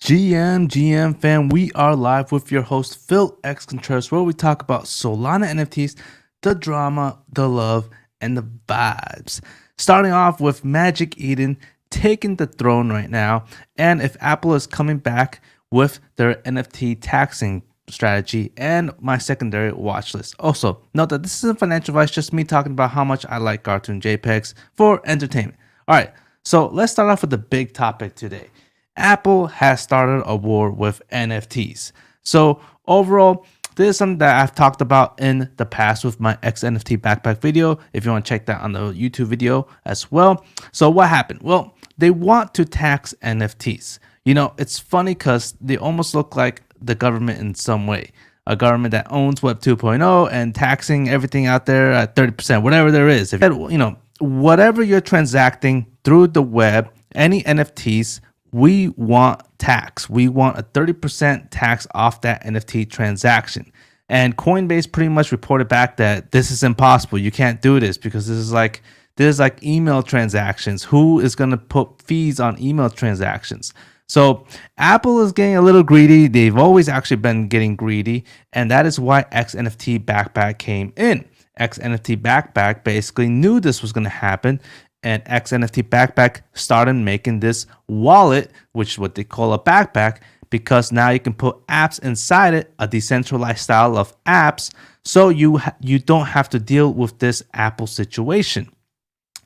GM fam, we are live with your host Phil X Contreras, where we talk about Solana NFTs, the drama, the love, and the vibes. Starting off with Magic Eden taking the throne right now, and if Apple is coming back with their NFT taxing strategy and my secondary watch list. Also, note that this isn't financial advice, just me talking about how much I like cartoon JPEGs for entertainment. All right, so let's start off with the big topic today. Apple has started a war with NFTs. So overall, this is something that I've talked about in the past with my xNFT backpack video. If you want to check that on the YouTube video as well. So what happened? Well, they want to tax NFTs. You know, it's funny because they almost look like the government in some way. A government that owns Web 2.0 and taxing everything out there at 30%, whatever there is. If you know, whatever you're transacting through the web, any NFTs, we want tax. We want a 30% tax off that NFT transaction. And Coinbase pretty much reported back that this is impossible. You can't do this because this is like email transactions. Who is going to put fees on email transactions? So Apple is getting a little greedy. They've always actually been getting greedy, and that is why xNFT Backpack came in. xNFT Backpack basically knew this was going to happen, and xNFT Backpack started making this wallet, which is what they call a backpack, because now you can put apps inside it, a decentralized style of apps, so you don't have to deal with this Apple situation.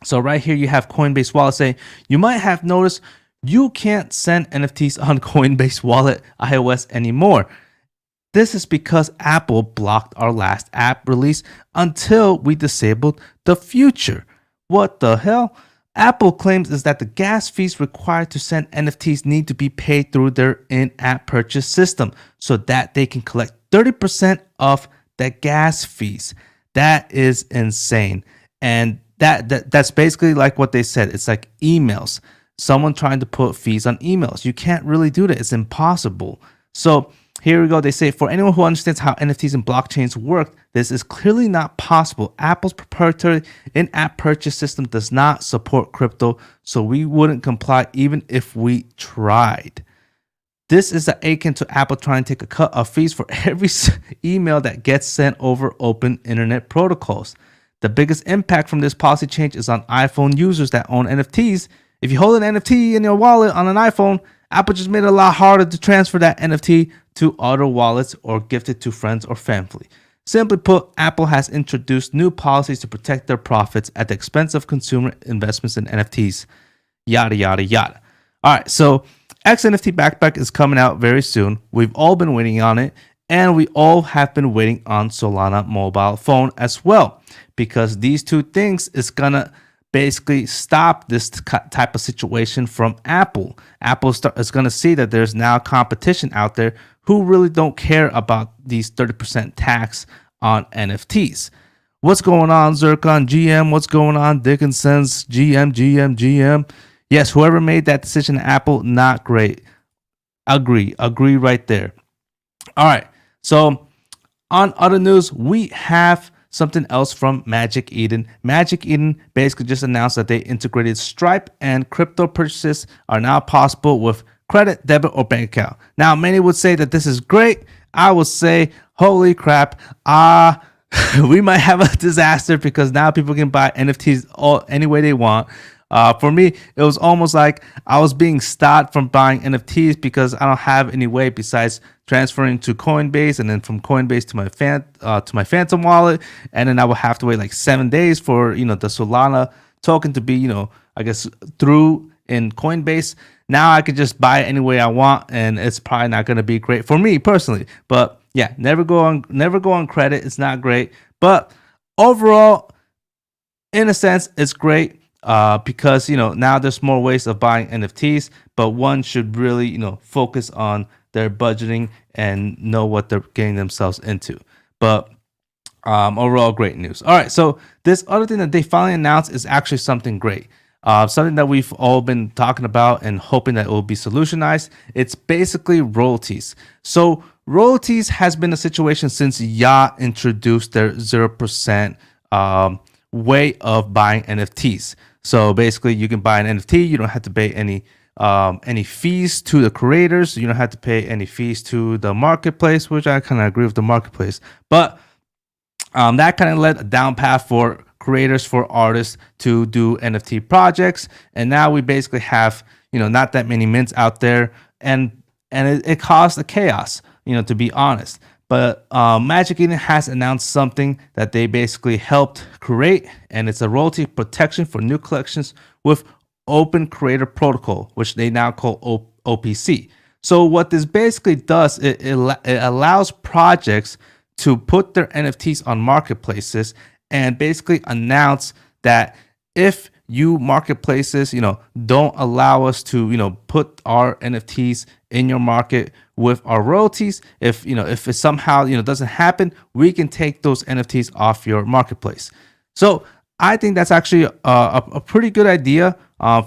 So right here you have Coinbase Wallet saying, you might have noticed you can't send NFTs on Coinbase Wallet iOS anymore. This is because Apple blocked our last app release until we disabled the future. What the hell? Apple claims is that the gas fees required to send NFTs need to be paid through their in-app purchase system so that they can collect 30% of the gas fees. That is insane. And that's basically like what they said. It's like emails. Someone trying to put fees on emails. You can't really do that. It's impossible. So here we go. They say, for anyone who understands how NFTs and blockchains work, this is clearly not possible. Apple's proprietary in-app purchase system does not support crypto, so we wouldn't comply even if we tried. This is akin to Apple trying to take a cut of fees for every email that gets sent over open internet protocols. The biggest impact from this policy change is on iPhone users that own NFTs. If you hold an NFT in your wallet on an iPhone, Apple just made it a lot harder to transfer that NFT to other wallets or gift it to friends or family. Simply put, Apple has introduced new policies to protect their profits at the expense of consumer investments in NFTs. Yada, yada, yada. All right, so xNFT Backpack is coming out very soon. We've all been waiting on it, and we all have been waiting on Solana mobile phone as well, because these two things is going to basically stop this type of situation from Apple. Apple is going to see that there's now competition out there who really don't care about these 30% tax on NFTs. What's going on, Zircon GM? What's going on, Dickinson's GM? Yes, whoever made that decision, Apple, not great. Agree right there. All right, so on other news, we have something else from Magic Eden. Magic Eden basically just announced that they integrated Stripe, and crypto purchases are now possible with credit, debit, or bank account. Now, many would say that this is great. I would say, holy crap, we might have a disaster because now people can buy NFTs any way they want. For me, it was almost like I was being stopped from buying NFTs because I don't have any way besides transferring to Coinbase, and then from Coinbase to my Phantom wallet, and then I will have to wait like 7 days for the Solana token to be I guess through in Coinbase. Now I could just buy it any way I want, and it's probably not going to be great for me personally. But yeah, never go on credit. It's not great, but overall, in a sense, it's great. Because now there's more ways of buying NFTs, but one should really focus on their budgeting and know what they're getting themselves into. But overall, great news. All right, so this other thing that they finally announced is actually something great. Something that we've all been talking about and hoping that it will be solutionized. It's basically royalties. So royalties has been a situation since Yacht introduced their 0% way of buying NFTs. So basically, you can buy an NFT. You don't have to pay any fees to the creators. You don't have to pay any fees to the marketplace, which I kind of agree with the marketplace. But that kind of led a down path for creators, for artists to do NFT projects. And now we basically have, not that many mints out there, and it caused a chaos, to be honest. But Magic Eden has announced something that they basically helped create, and it's a royalty protection for new collections with Open Creator Protocol, which they now call OPC. So what this basically does, it allows projects to put their NFTs on marketplaces and basically announce that if you marketplaces, don't allow us to, put our NFTs in your market with our royalties. If it somehow, doesn't happen, we can take those NFTs off your marketplace. So I think that's actually a pretty good idea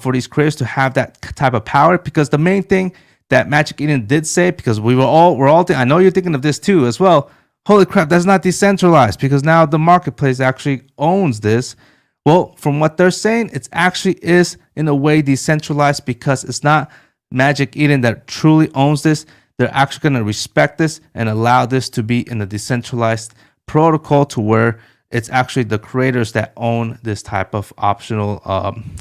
for these creators to have that type of power, because the main thing that Magic Eden did say, because we're all I know you're thinking of this too as well. Holy crap, that's not decentralized, because now the marketplace actually owns this. Well, from what they're saying, it actually is in a way decentralized, because it's not Magic Eden that truly owns this. They're actually going to respect this and allow this to be in a decentralized protocol, to where it's actually the creators that own this type of optional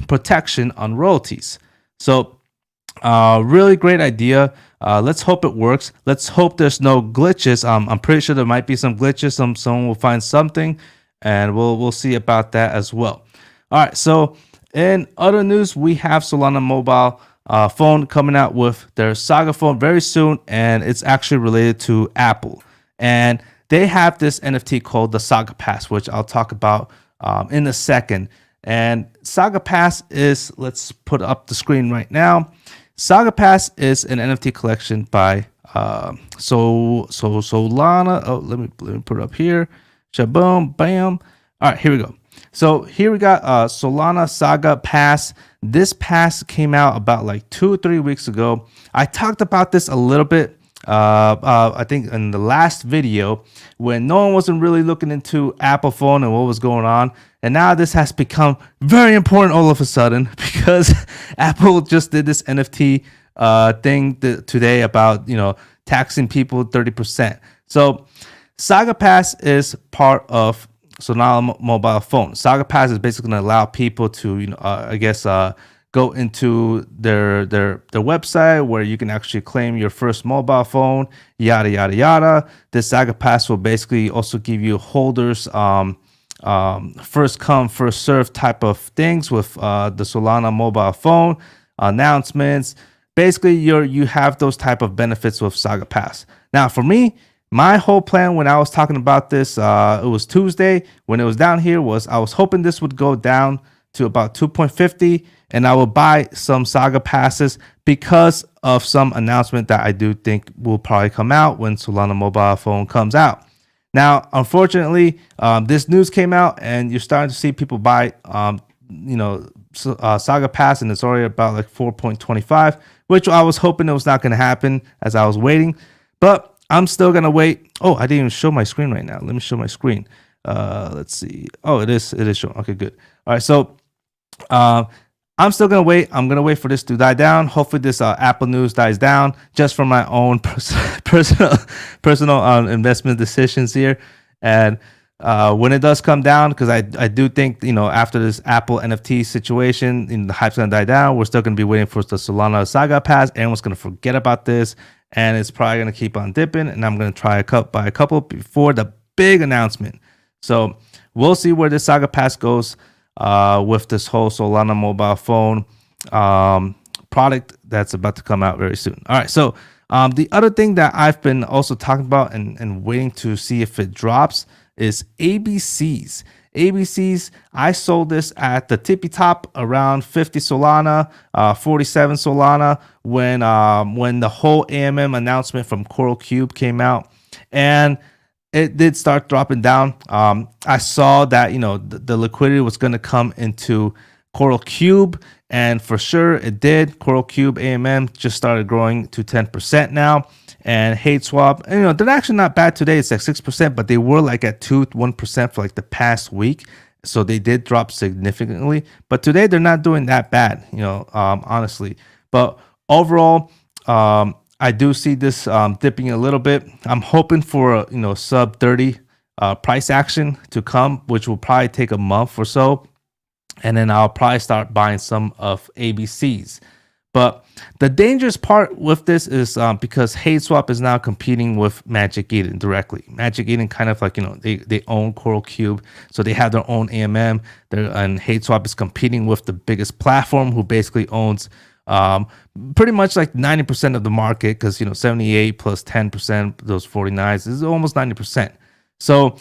protection on royalties. So really great idea. Let's hope it works. Let's hope there's no glitches. I'm pretty sure there might be some glitches. Someone will find something, and we'll see about that as well. All right. So in other news, we have Solana mobile phone coming out with their Saga phone very soon, and it's actually related to Apple. And they have this NFT called the Saga Pass, which I'll talk about in a second. And Saga Pass is, let's put up the screen right now. Saga Pass is an NFT collection by Solana. Oh, let me put it up here. Shaboom, bam. All right, here we go. So here we got Solana Saga Pass. This pass came out about like 2 or 3 weeks ago. I talked about this a little bit, I think in the last video, when no one wasn't really looking into Apple phone and what was going on. And now this has become very important all of a sudden, because Apple just did this NFT thing today about, taxing people 30%. So Saga Pass is part of Solana mobile phone. Saga Pass is basically going to allow people to, go into their website, where you can actually claim your first mobile phone, yada yada yada. This Saga Pass will basically also give you holders first come first serve type of things with the Solana mobile phone announcements. Basically, you have those type of benefits with Saga Pass. Now, for me, my whole plan when I was talking about this, it was Tuesday when it was down here, was I was hoping this would go down to about 2.50, and I will buy some Saga Passes because of some announcement that I do think will probably come out when Solana mobile phone comes out. Now, unfortunately, this news came out, and you're starting to see people buy, Saga Pass, and it's already about like 4.25, which I was hoping it was not going to happen as I was waiting, but I'm still going to wait. Oh, I didn't even show my screen right now. Let me show my screen. Let's see. Oh, it is showing. Okay, good. All right, so I'm still going to wait. I'm going to wait for this to die down. Hopefully this Apple news dies down, just for my own personal investment decisions here. And when it does come down, because I do think, after this Apple NFT situation, the hype's going to die down. We're still going to be waiting for the Solana Saga Pass. Everyone's going to forget about this, and it's probably going to keep on dipping. And I'm going to try buy a couple before the big announcement. So we'll see where this Saga Pass goes with this whole Solana mobile phone product that's about to come out very soon. All right, so the other thing that I've been also talking about and waiting to see if it drops is ABCs. ABCs, I sold this at the tippy top around 50 Solana, 47 Solana when the whole AMM announcement from Coral Cube came out, and it did start dropping down. I saw that the liquidity was going to come into Coral Cube, and for sure it did. Coral Cube AMM just started growing to 10% now. And Hadeswap, they're actually not bad today. It's like 6%, but they were like at 1% for like the past week. So they did drop significantly, but today they're not doing that bad, honestly. But overall, I do see this dipping a little bit. I'm hoping for a sub 30 price action to come, which will probably take a month or so, and then I'll probably start buying some of ABCs. But the dangerous part with this is because Hadeswap is now competing with Magic Eden directly. Magic Eden kind of like, they own Coral Cube, so they have their own AMM. And Hadeswap is competing with the biggest platform, who basically owns pretty much like 90% of the market, because 78 plus 10%, those 49s is almost 90%. So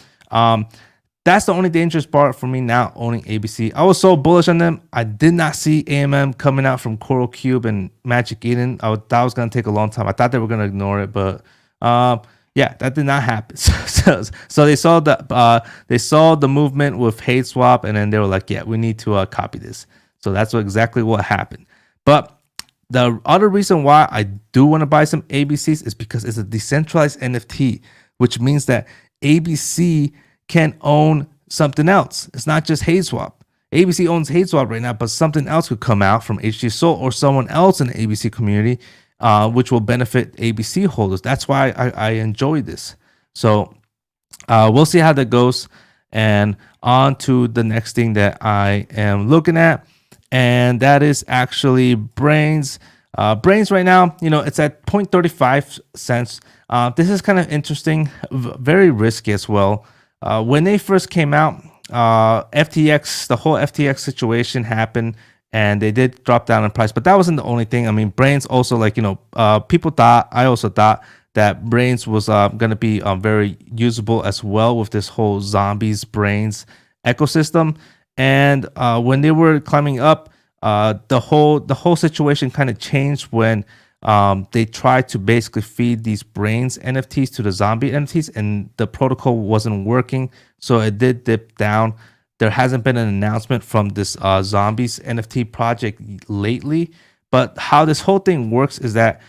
that's the only dangerous part for me now owning ABC. I was so bullish on them. I did not see AMM coming out from Coral Cube and Magic Eden. That was going to take a long time. I thought they were going to ignore it, but yeah, that did not happen. So they saw the movement with Hadeswap, and then they were like, yeah, we need to copy this. So that's exactly what happened. But the other reason why I do want to buy some ABCs is because it's a decentralized NFT, which means that ABC can own something else. It's not just Hadeswap. ABC owns Hadeswap right now, but something else could come out from HG Soul or someone else in the ABC community, which will benefit ABC holders. That's why I enjoy this. So we'll see how that goes. And on to the next thing that I am looking at, and that is actually Brains. Brains right now, it's at 0.35 cents. This is kind of interesting, very risky as well. When they first came out, FTX, the whole FTX situation happened, and they did drop down in price, but that wasn't the only thing. I mean, Brains also, people thought, I also thought that Brains was going to be very usable as well with this whole Zombies Brains ecosystem. And when they were climbing up, the whole situation kind of changed when they tried to basically feed these Brains NFTs to the Zombie NFTs, and the protocol wasn't working, so it did dip down. There hasn't been an announcement from this Zombies NFT project lately, but how this whole thing works is that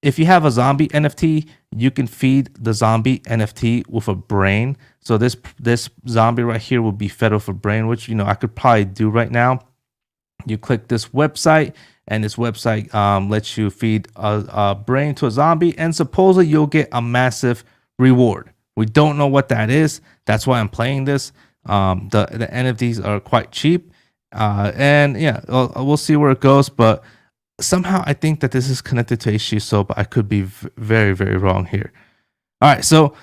if you have a Zombie NFT, you can feed the Zombie NFT with a brain. So this zombie right here will be fed with a brain, which I could probably do right now. You click this website, and this website lets you feed a brain to a zombie, and supposedly you'll get a massive reward. We don't know what that is. That's why I'm playing this. The NFTs are quite cheap, and yeah, we'll see where it goes. But somehow I think that this is connected to HG, but I could be very, very wrong here. All right, so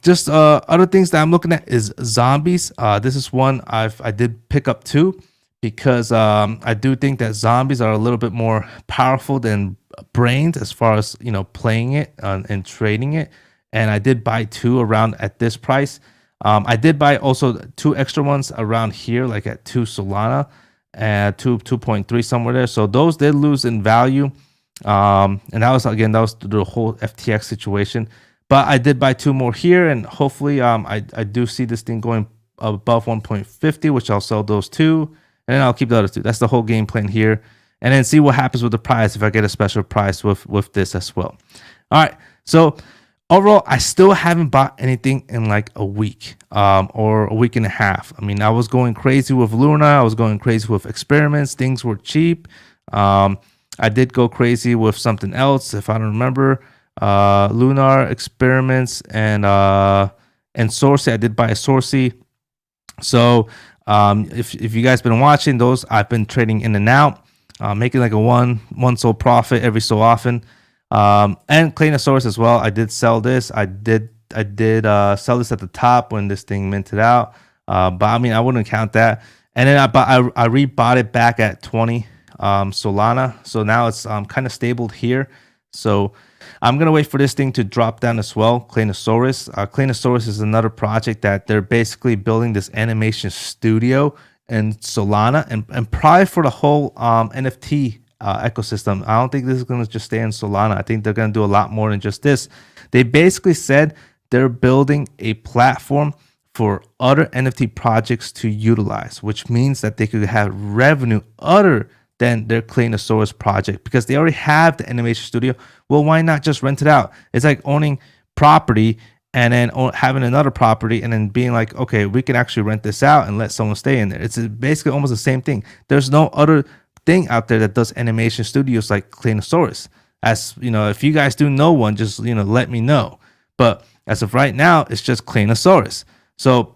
just other things that I'm looking at is Zombies. This is one I did pick up too, because I do think that Zombies are a little bit more powerful than Brains as far as playing it and trading it. And I did buy two around at this price. I did buy also two extra ones around here, like at 2 Solana and 2.3 somewhere there. So those did lose in value. And that was the whole FTX situation. But I did buy two more here, and hopefully I do see this thing going above 1.50, which I'll sell those two. And then I'll keep the other two. That's the whole game plan here. And then see what happens with the price if I get a special price with this as well. All right. So overall, I still haven't bought anything in like a week or a week and a half. I mean, I was going crazy with Luna. I was going crazy with experiments. Things were cheap. I did go crazy with something else, if I don't remember. Lunar experiments and Sourcey. I did buy a Sourcey. So if you guys been watching those, I've been trading in and out, making like a one sold profit every so often. And Claynosaurz as well. I did sell this. I did sell this at the top when this thing minted out. But I mean, I wouldn't count that. And then I rebought it back at 20 Solana. So now it's kind of stabled here. So I'm gonna wait for this thing to drop down as well. Claynosaurz. Claynosaurz is another project that they're basically building this animation studio in Solana, and probably for the whole NFT ecosystem. I don't think this is gonna just stay in Solana. I think they're gonna do a lot more than just this. They basically said they're building a platform for other NFT projects to utilize, which means that they could have revenue other than their Claynosaurz project, because they already have the animation studio. Well, why not just rent it out? It's like owning property and then having another property and then being like, okay, we can actually rent this out and let someone stay in there. It's basically almost the same thing. There's no other thing out there that does animation studios like Claynosaurz. As you know, if you guys do know one, just let me know. But as of right now, it's just Claynosaurz. So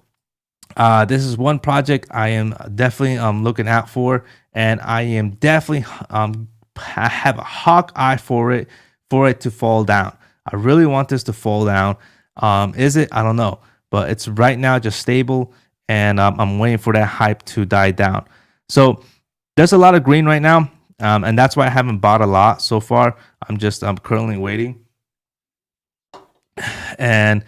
this is one project I am definitely looking out for, and I am definitely I have a hawk eye for it to fall down. I really want this to fall down. Is it? I don't know, but it's right now just stable, and I'm waiting for that hype to die down. So there's a lot of green right now, and that's why I haven't bought a lot so far. I'm currently waiting and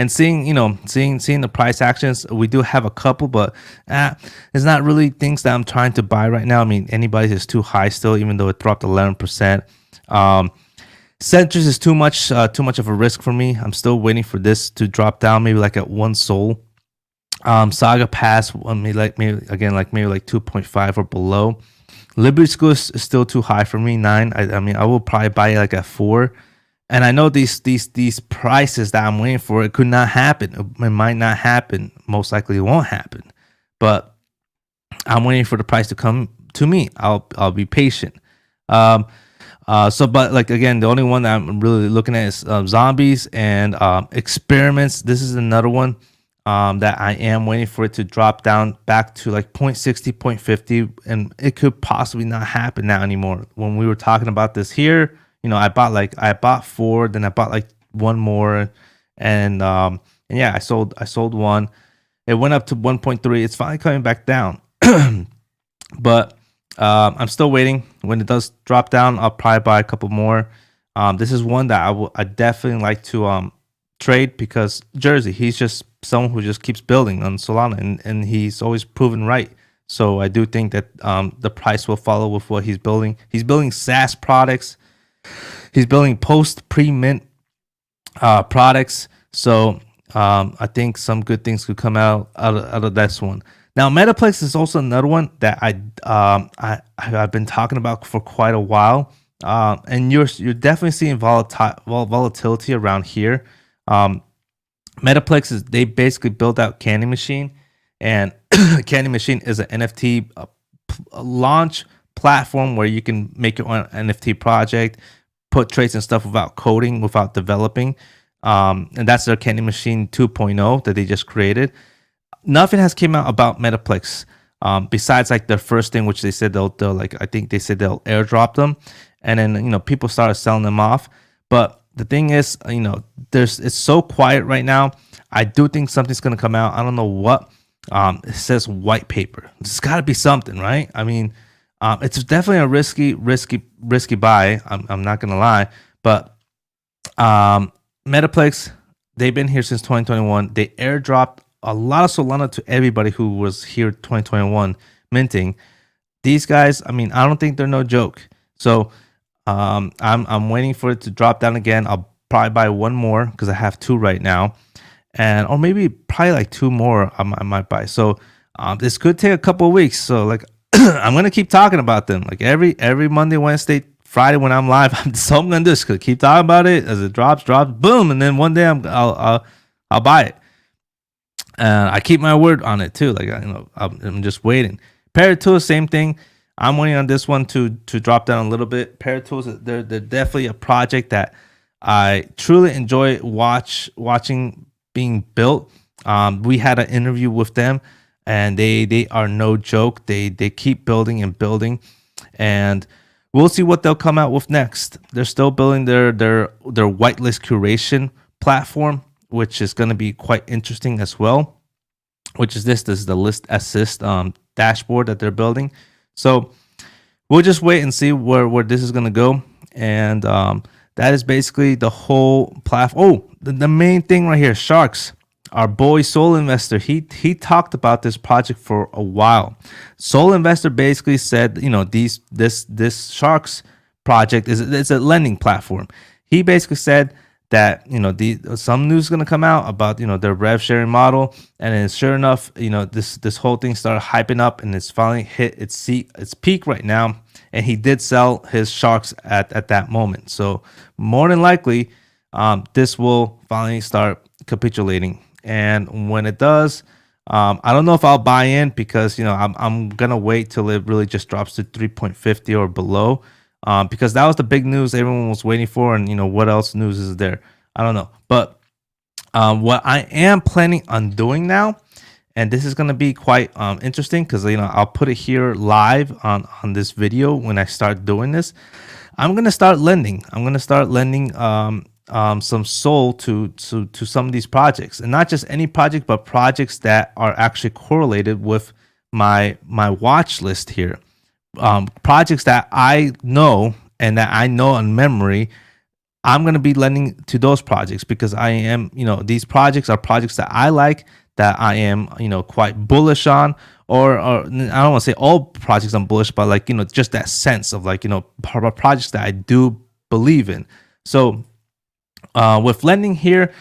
seeing seeing the price actions. We do have a couple, but it's not really things that I'm trying to buy right now. I mean, anybody's is too high still, even though it dropped 11%. Centris is too much of a risk for me. I'm still waiting for this to drop down, maybe like at 1 Sol. Saga pass, maybe like 2.5 or below. Liberty School is still too high for me, 9. I mean, I will probably buy it like at 4. And I know these prices that I'm waiting for, it could not happen. It might not happen. Most likely it won't happen. But I'm waiting for the price to come to me. I'll be patient. But like again, the only one that I'm really looking at is Zombies and Experiments. This is another one that I am waiting for it to drop down back to like 0.60, 0.50, and it could possibly not happen now anymore. When we were talking about this here, I bought 4, then I bought like 1 more, and yeah, I sold 1. It went up to 1.3. It's finally coming back down, but I'm still waiting. When it does drop down, I'll probably buy a couple more. This is one that I definitely like to trade, because Jersey, he's just someone who just keeps building on Solana, and he's always proven right. So I do think that the price will follow with what he's building. He's building SaaS products. He's building pre-mint products. So I think some good things could come out of this one. Now, Metaplex is also another one that I've been talking about for quite a while, and you're definitely seeing volatility around here. Metaplex they basically built out Candy Machine, and Candy Machine is an NFT launch platform where you can make your own NFT project, put traits and stuff without coding, without developing, and that's their Candy Machine 2.0 that they just created. Nothing has came out about Metaplex besides like their first thing, which they said they'll I think they said they'll airdrop them, and then people started selling them off. But the thing is, it's so quiet right now. I do think something's gonna come out. I don't know what. It says white paper. It's got to be something, right? I mean, it's definitely a risky buy. I'm not gonna lie, but Metaplex, they've been here since 2021. They airdropped a lot of Solana to everybody who was here 2021 minting. These guys, I mean, I don't think they're no joke. So I'm waiting for it to drop down again. I'll probably buy 1 more because I have 2 right now, or maybe probably like 2 more I might buy. So this could take a couple of weeks. So like I'm gonna keep talking about them like every Monday, Wednesday, Friday when I'm live. So I'm gonna do is keep talking about it as it drops, boom, and then one day I'll buy it. And I keep my word on it too. Like I'm just waiting. Parrot Tools, same thing. I'm waiting on this one to drop down a little bit. Parrot Tools, they're definitely a project that I truly enjoy watching being built. We had an interview with them, and they are no joke. They keep building and building, and we'll see what they'll come out with next. They're still building their whitelist curation platform, which is going to be quite interesting as well. Which is this is the list assist dashboard that they're building. So we'll just wait and see where this is going to go. And that is basically the whole platform. Oh, the main thing right here, Sharkx, our boy Soul Investor, he talked about this project for a while. Soul Investor basically said, this Sharkx project it's a lending platform. He basically said that some news is going to come out about their rev sharing model, and then sure enough this whole thing started hyping up, and it's finally hit its peak right now, and he did sell his Sharkx at that moment. So more than likely this will finally start capitulating. And when it does, I don't know if I'll buy in, because I'm gonna wait till it really just drops to 3.50 or below, because that was the big news everyone was waiting for. And what else news is there? I don't know. But what I am planning on doing now, and this is going to be quite interesting, because I'll put it here live on this video when I start doing this. I'm going to start lending. I'm going to start lending some SOL to some of these projects, and not just any project, but projects that are actually correlated with my watch list here. Projects that I know and that I know on memory. I'm going to be lending to those projects, because I am, these projects are projects that I like, that I am, quite bullish on, or I don't want to say all projects I'm bullish, but like, just that sense of like, projects that I do believe in. So with lending here,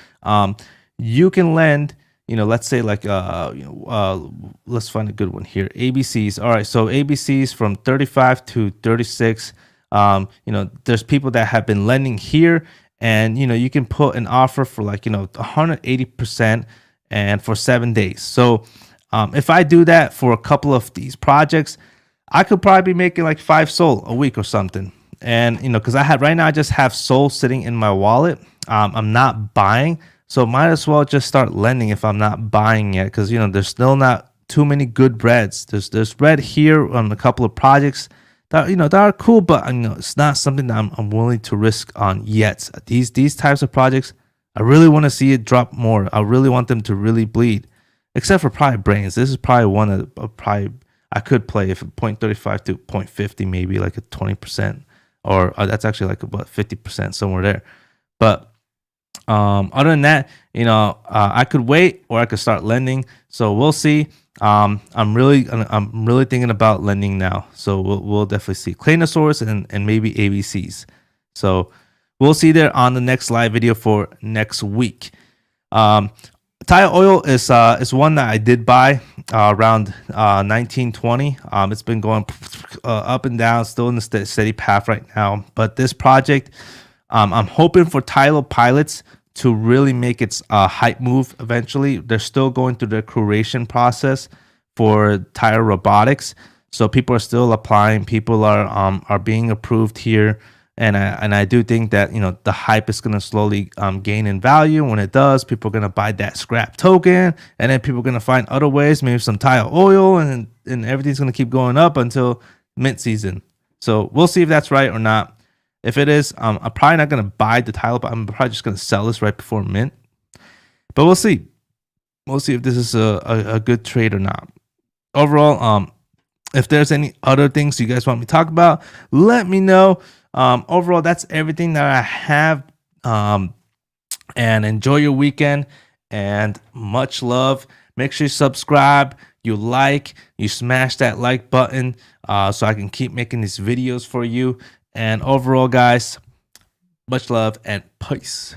you can lend, let's say like, let's find a good one here. ABCs. All right. So ABCs from 35 to 36. There's people that have been lending here, and you can put an offer for like 180% and for 7 days. So if I do that for a couple of these projects, I could probably be making like 5 SOL a week or something. And because right now I just have SOL sitting in my wallet. I'm not buying, so might as well just start lending if I'm not buying yet, because there's still not too many good breads. There's bread here on a couple of projects that that are cool, but it's not something that I'm willing to risk on yet. These types of projects, I really want to see it drop more. I really want them to really bleed, except for probably brains. This is probably one of probably I could play if 0.35 to 0.50, maybe like a 20%, or that's actually like about 50%, somewhere there. But other than that, I could wait, or I could start lending. So we'll see. I'm really thinking about lending now. So we'll definitely see Claynosaurz and maybe ABCs. So we'll see there on the next live video for next week. Taiyo oil is one that I did buy around 1920. It's been going up and down, still in the steady path right now. But this project, I'm hoping for Taiyo pilots to really make its hype move eventually. They're still going through the curation process for Taiyo Robotics, so people are still applying. People are being approved here, and I do think that the hype is going to slowly gain in value. When it does, people are going to buy that scrap token, and then people are going to find other ways, maybe some Taiyo oil, and everything's going to keep going up until mint season. So we'll see if that's right or not. If it is, I'm probably not going to buy the Taiyo, but I'm probably just going to sell this right before mint. But we'll see. We'll see if this is a good trade or not. Overall, if there's any other things you guys want me to talk about, let me know. Overall, that's everything that I have. And enjoy your weekend, and much love. Make sure you subscribe, you like, you smash that like button so I can keep making these videos for you. And overall, guys, much love and peace.